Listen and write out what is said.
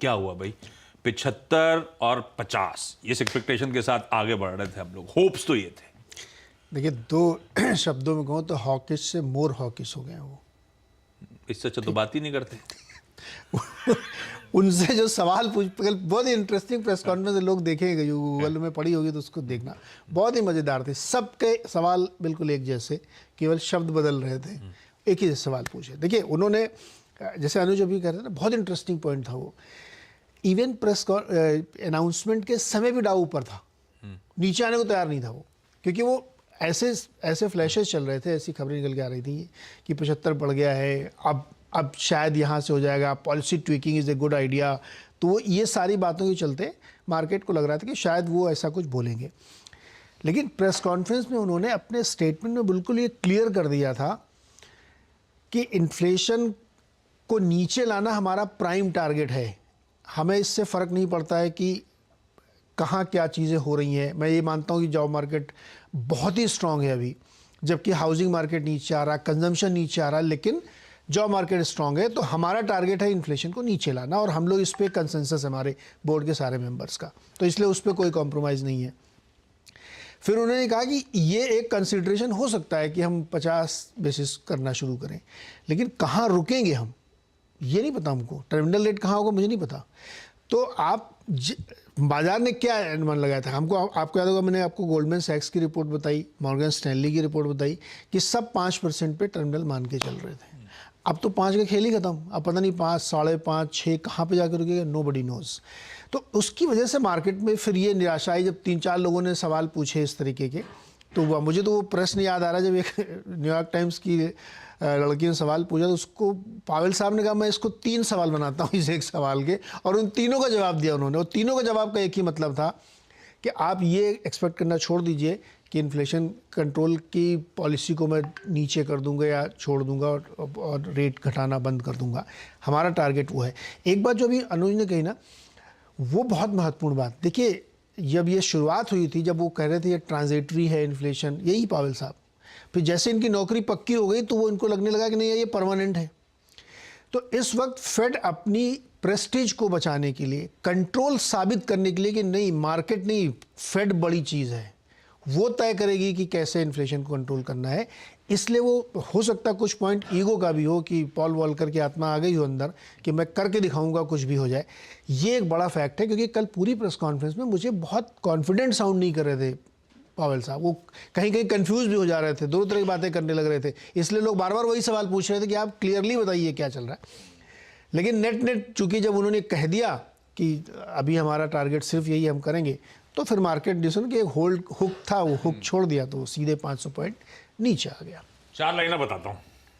क्या हुआ भाई? 75 और 50 इस एक्सपेक्टेशन के साथ आगे बढ़ रहे थे हम लोग, होप्स तो ये थे। देखिए, दो शब्दों में कहूँ तो हॉकिश से मोर हॉकिश हो गए हैं वो। इससे अच्छा तो बात ही नहीं करते। उनसे जो सवाल पूछ, बहुत ही इंटरेस्टिंग प्रेस कॉन्फ्रेंस लोग देखेंगे, जो गूगल में पड़ी होगी तो उसको देखना, बहुत ही मज़ेदार थे। सबके सवाल बिल्कुल एक जैसे, केवल शब्द बदल रहे थे, एक ही सवाल पूछे। देखिए, उन्होंने जैसे अनुज अभी कह रहे थे ना, बहुत इंटरेस्टिंग पॉइंट था वो। इवन प्रेस अनाउंसमेंट के समय भी डाउ ऊपर था, नीचे आने को तैयार नहीं था वो, क्योंकि वो ऐसे फ्लैशेस चल रहे थे, ऐसी खबरें निकल के आ रही थी कि 75 बढ़ गया है, अब शायद यहाँ से हो जाएगा, policy tweaking is a good idea. तो वो ये सारी बातों के चलते मार्केट को लग रहा था कि शायद वो ऐसा कुछ बोलेंगे। लेकिन प्रेस कॉन्फ्रेंस में उन्होंने अपने स्टेटमेंट में बिल्कुल ये क्लियर कर दिया था कि इन्फ्लेशन को नीचे लाना हमारा प्राइम टारगेट है। हमें इससे फ़र्क नहीं पड़ता है कि कहाँ क्या चीज़ें हो रही हैं। मैं ये मानता हूँ कि जॉब मार्केट बहुत ही स्ट्रांग है अभी, जबकि हाउसिंग मार्केट नीचे आ रहा, कंजम्पशन नीचे आ रहा, लेकिन जॉब मार्केट स्ट्रांग है। तो हमारा टारगेट है इन्फ्लेशन को नीचे लाना, और हम लोग इस पर कंसेंसस है हमारे बोर्ड के सारे मेंबर्स का, तो इसलिए उस पर कोई कॉम्प्रोमाइज़ नहीं है। फिर उन्होंने कहा कि ये एक कंसिडरेशन हो सकता है कि हम 50 बेसिस करना शुरू करें, लेकिन कहाँ रुकेंगे हम ये नहीं पता हमको, टर्मिनल रेट कहाँ होगा मुझे नहीं पता। तो आप बाजार ने क्या अनुमान लगाया था हमको, आपको याद होगा मैंने आपको गोल्डमैन सैक्स की रिपोर्ट बताई, मॉर्गन स्टैनली की रिपोर्ट बताई कि सब 5% पे टर्मिनल मान के चल रहे थे। अब तो 5 का खेल ही खत्म, अब पता नहीं 5, 5.5, 6 कहाँ पे जाकर रुकेगा, नोबडी नोज। तो उसकी वजह से मार्केट में फिर ये निराशा आई जब 3-4 लोगों ने सवाल पूछे इस तरीके के। तो मुझे तो वो प्रश्न याद आ रहा है, जब एक न्यूयॉर्क टाइम्स की लड़की ने सवाल पूछा तो उसको पावेल साहब ने कहा मैं इसको 3 सवाल बनाता हूँ इस एक सवाल के, और उन तीनों का जवाब दिया उन्होंने। और तीनों का जवाब का एक ही मतलब था कि आप ये एक्सपेक्ट करना छोड़ दीजिए कि इन्फ्लेशन कंट्रोल की पॉलिसी को मैं नीचे कर दूंगा या छोड़ दूंगा और रेट घटाना बंद कर दूंगा, हमारा टारगेट वो है। एक बात जो अभी अनुज ने कही ना, वो बहुत महत्वपूर्ण बात। देखिए, जब ये शुरुआत हुई थी, जब वो कह रहे थे ये ट्रांजिटरी है इन्फ्लेशन, यही पावेल साहब, फिर जैसे इनकी नौकरी पक्की हो गई तो वो इनको लगने लगा कि नहीं ये परमानेंट है। तो इस वक्त फेड अपनी प्रेस्टीज को बचाने के लिए, कंट्रोल साबित करने के लिए कि नहीं मार्केट नहीं, फेड बड़ी चीज़ है, वो तय करेगी कि कैसे इन्फ्लेशन को कंट्रोल करना है। इसलिए वो हो सकता है कुछ पॉइंट ईगो का भी हो कि पॉल वॉलकर की आत्मा आ गई हो अंदर कि मैं करके दिखाऊंगा कुछ भी हो जाए। ये एक बड़ा फैक्ट है, क्योंकि कल पूरी प्रेस कॉन्फ्रेंस में मुझे बहुत कॉन्फिडेंट साउंड नहीं कर रहे थे पावेल साहब, वो कहीं कहीं कंफ्यूज भी हो जा रहे थे, दोनों तरह की बातें करने लग रहे थे। इसलिए लोग बार बार वही सवाल पूछ रहे थे कि आप क्लियरली बताइए क्या चल रहा है। लेकिन नेट चूंकि जब उन्होंने कह दिया कि अभी हमारा टारगेट सिर्फ यही हम करेंगे, तो फिर मार्केट डिसीजन कि एक होल्ड हुक था, वो हुक छोड़ दिया तो सीधे 500 पॉइंट नीचे आ गया। 4 लाइनें बताता हूँ।